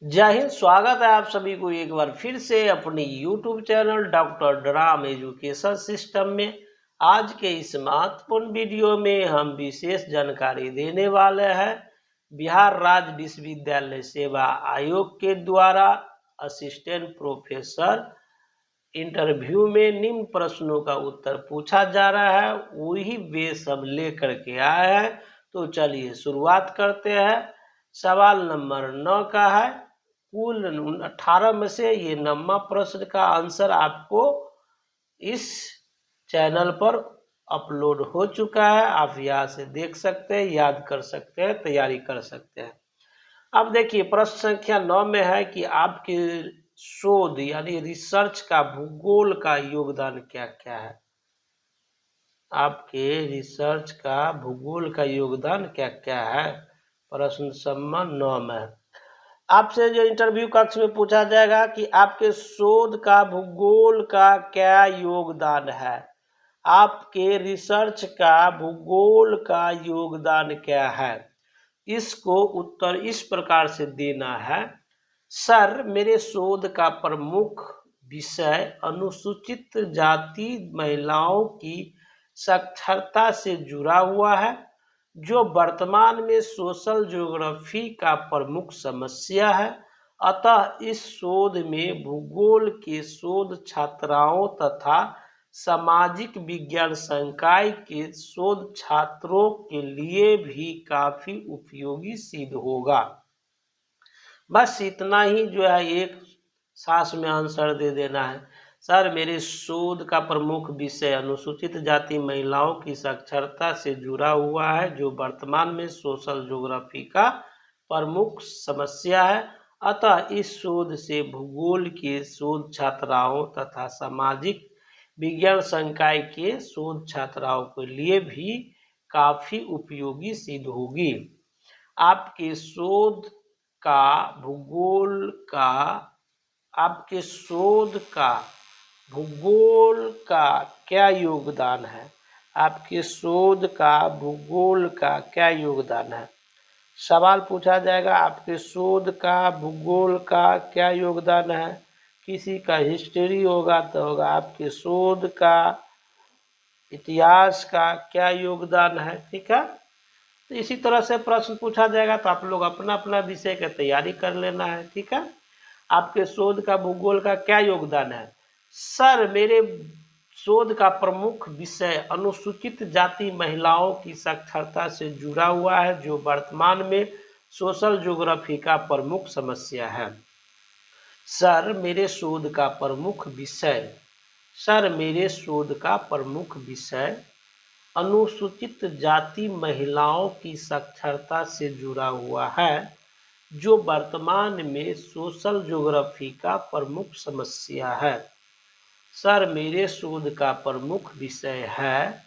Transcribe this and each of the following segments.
जय हिंद। स्वागत है आप सभी को एक बार फिर से अपनी YouTube channel doctor drum education system में। आज के इस महत्वपूर्ण वीडियो में हम विशेष जानकारी देने वाले हैं। बिहार राज्य विश्वविद्यालय सेवा आयोग के द्वारा असिस्टेंट प्रोफेसर इंटरव्यू में निम्न प्रश्नों का उत्तर पूछा जा रहा है, वही बेस हम लेकर के आए हैं। तो चलिए शुरुआत करते हैं। सवाल नंबर 9 का है। कुल 18 में से ये 9वां प्रश्न का आंसर आपको इस चैनल पर अपलोड हो चुका है। आप यहाँ से देख सकते हैं, याद कर सकते हैं, तैयारी कर सकते हैं। अब देखिए प्रश्न संख्या 9 में है कि आपके शोध यानी रिसर्च का भूगोल का योगदान क्या क्या है। आपके रिसर्च का भूगोल का योगदान क्या क्या है, प्रश्न संख्या 9 में। आपसे जो इंटरव्यू कक्ष में पूछा जाएगा कि आपके शोध का भूगोल का क्या योगदान है, आपके रिसर्च का भूगोल का योगदान क्या है। इसको उत्तर इस प्रकार से देना है। सर, मेरे शोध का प्रमुख विषय अनुसूचित जाति महिलाओं की साक्षरता से जुड़ा हुआ है, जो वर्तमान में सोशल ज्योग्राफी का प्रमुख समस्या है। अतः इस शोध में भूगोल के शोध छात्राओं तथा सामाजिक विज्ञान संकाय के शोध छात्रों के लिए भी काफी उपयोगी सिद्ध होगा। बस इतना ही जो है एक सांस में आंसर दे देना है। सर, मेरे शोध का प्रमुख विषय अनुसूचित जाति महिलाओं की साक्षरता से जुड़ा हुआ है, जो वर्तमान में सोशल ज्योग्राफी का प्रमुख समस्या है। अतः इस शोध से भूगोल के शोध छात्राओं तथा सामाजिक विज्ञान संकाय के शोध छात्राओं के लिए भी काफी उपयोगी सिद्ध होगी। आपके शोध का भूगोल का आपके शोध का भूगोल का क्या योगदान है। आपके शोध का भूगोल का क्या योगदान है। सवाल पूछा जाएगा, आपके शोध का भूगोल का क्या योगदान है। किसी का हिस्ट्री होगा तो होगा आपके शोध का इतिहास का क्या योगदान है। ठीक है, तो इसी तरह से प्रश्न पूछा जाएगा तो आप लोग अपना अपना विषय की तैयारी कर लेना है। ठीक है, आपके शोध का भूगोल का क्या योगदान है। सर, मेरे शोध का प्रमुख विषय अनुसूचित जाति महिलाओं की साक्षरता से जुड़ा हुआ है, जो वर्तमान में सोशल ज्योग्राफी का प्रमुख समस्या है। सर, मेरे शोध का प्रमुख विषय अनुसूचित जाति महिलाओं की साक्षरता से जुड़ा हुआ है, जो वर्तमान में सोशल ज्योग्राफी का प्रमुख समस्या है। सर, मेरे शोध का प्रमुख विषय है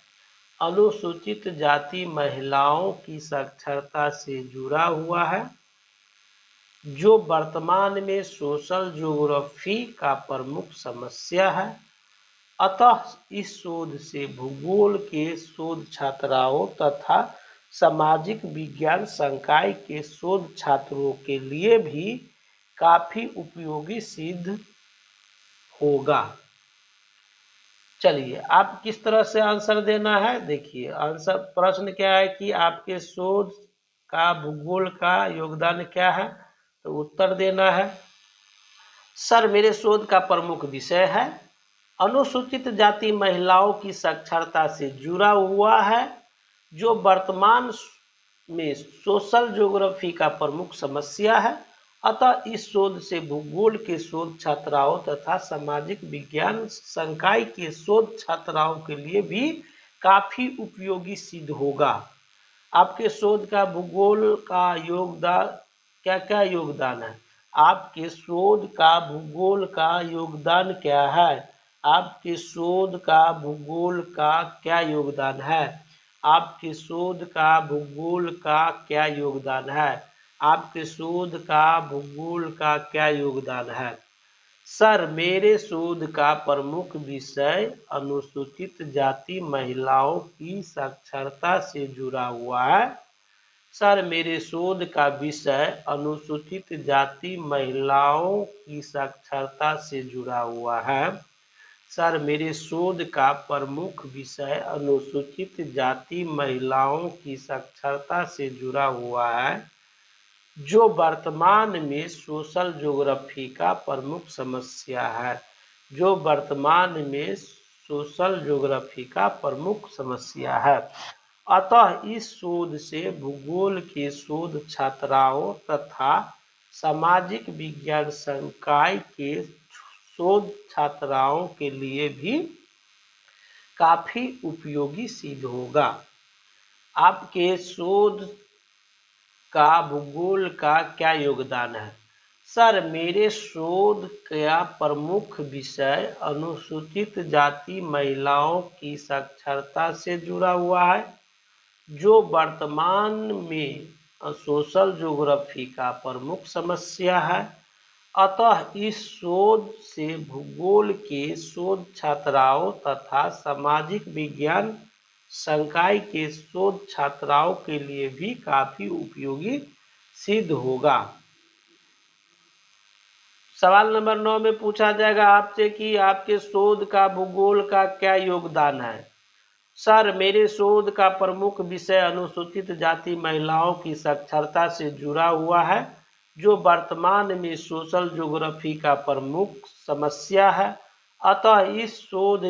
अनुसूचित जाति महिलाओं की साक्षरता से जुड़ा हुआ है, जो वर्तमान में सोशल ज्योग्राफी का प्रमुख समस्या है। अतः इस शोध से भूगोल के शोध छात्राओं तथा सामाजिक विज्ञान संकाय के शोध छात्रों के लिए भी काफी उपयोगी सिद्ध होगा। चलिए, आप किस तरह से आंसर देना है। देखिए आंसर, प्रश्न क्या है कि आपके शोध का भूगोल का योगदान क्या है, तो उत्तर देना है। सर, मेरे शोध का प्रमुख विषय है अनुसूचित जाति महिलाओं की साक्षरता से जुड़ा हुआ है, जो वर्तमान में सोशल ज्योग्राफी का प्रमुख समस्या है। अतः इस शोध से भूगोल के शोध छात्राओं तथा सामाजिक विज्ञान संकाय के शोध छात्राओं के लिए भी काफी उपयोगी सिद्ध होगा। आपके शोध का भूगोल का योगदान क्या क्या योगदान है। आपके शोध का भूगोल का योगदान क्या है। आपके शोध का भूगोल का क्या योगदान है। आपके शोध का भूगोल का क्या योगदान है। आपके शोध का भूगोल का क्या योगदान है। सर, मेरे शोध का प्रमुख विषय अनुसूचित जाति महिलाओं की साक्षरता से जुड़ा हुआ है, सर मेरे शोध का विषय अनुसूचित जाति महिलाओं की साक्षरता से जुड़ा हुआ है। सर मेरे शोध का प्रमुख विषय अनुसूचित जाति महिलाओं की साक्षरता से जुड़ा हुआ है, जो वर्तमान में सोशल ज्योग्राफी का प्रमुख समस्या है। जो वर्तमान में सोशल ज्योग्राफी का प्रमुख समस्या है। अतः इस शोध से भूगोल के शोध छात्राओं तथा सामाजिक विज्ञान संकाय के शोध छात्राओं के लिए भी काफी उपयोगी सिद्ध होगा। आपके शोध का भूगोल का क्या योगदान है? सर मेरे शोध का प्रमुख विषय अनुसूचित जाति महिलाओं की साक्षरता से जुड़ा हुआ है, जो वर्तमान में सोशल ज्योग्राफी का प्रमुख समस्या है। अतः इस शोध से भूगोल के शोध छात्राओं तथा सामाजिक विज्ञान संकाय के शोध छात्राओं के लिए भी काफी उपयोगी सिद्ध होगा। सवाल नंबर 9 में पूछा जाएगा आपसे कि आपके शोध का भूगोल का क्या योगदान है। सर मेरे शोध का प्रमुख विषय अनुसूचित जाति महिलाओं की साक्षरता से जुड़ा हुआ है, जो वर्तमान में सोशल ज्योग्राफी का प्रमुख समस्या है। अतः इस शोध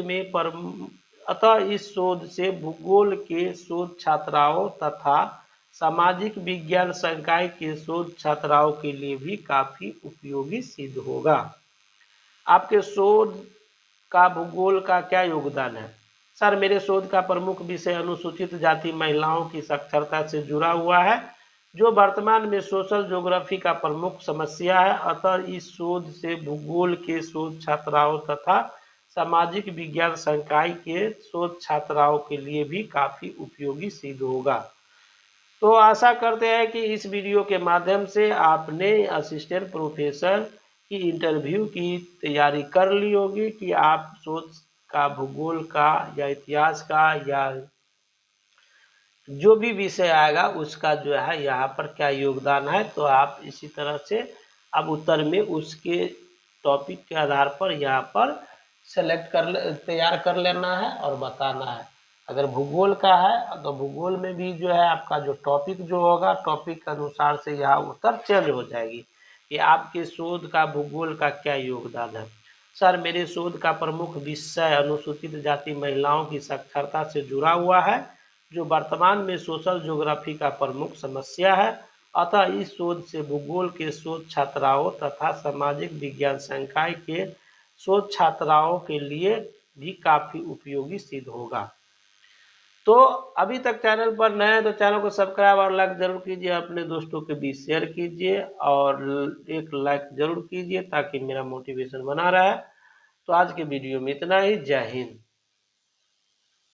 से भूगोल के शोध छात्राओं तथा सामाजिक विज्ञान संकाय के शोध छात्राओं के लिए भी काफी उपयोगी सिद्ध होगा। आपके शोध का भूगोल का क्या योगदान है। सर मेरे शोध का प्रमुख विषय अनुसूचित जाति महिलाओं की साक्षरता से जुड़ा हुआ है, जो वर्तमान में सोशल ज्योग्राफी का प्रमुख समस्या है। अतः इस शोध से भूगोल के शोध छात्राओं तथा सामाजिक विज्ञान संकाय के शोध छात्राओं के लिए भी काफी उपयोगी सिद्ध होगा। तो आशा करते हैं कि इस वीडियो के माध्यम से आपने असिस्टेंट प्रोफेसर की इंटरव्यू की तैयारी कर ली होगी कि आप शोध का भूगोल का या इतिहास का या जो भी विषय आएगा उसका जो है यहाँ पर क्या योगदान है। तो आप इसी तरह से अब उत्तर में उसके टॉपिक के आधार पर यहाँ पर तैयार कर लेना है और बताना है। अगर भूगोल का है तो भूगोल में भी जो है आपका जो टॉपिक जो होगा टॉपिक के अनुसार से यहाँ उत्तर चेंज हो जाएगी कि आपके शोध का भूगोल का क्या योगदान है। सर मेरे शोध का प्रमुख विषय अनुसूचित जाति महिलाओं की साक्षरता से जुड़ा हुआ है, जो वर्तमान में सोशल ज्योग्राफी का प्रमुख समस्या है। अतः इस शोध से भूगोल के शोध छात्राओं तथा सामाजिक विज्ञान संकाय के शोध छात्राओं के लिए भी काफी उपयोगी सिद्ध होगा। तो अभी तक चैनल पर नए हैं तो चैनल को सब्सक्राइब और लाइक जरूर कीजिए, अपने दोस्तों के बीच शेयर कीजिए और एक लाइक जरूर कीजिए ताकि मेरा मोटिवेशन बना रहे। तो आज के वीडियो में इतना ही। जय हिंद।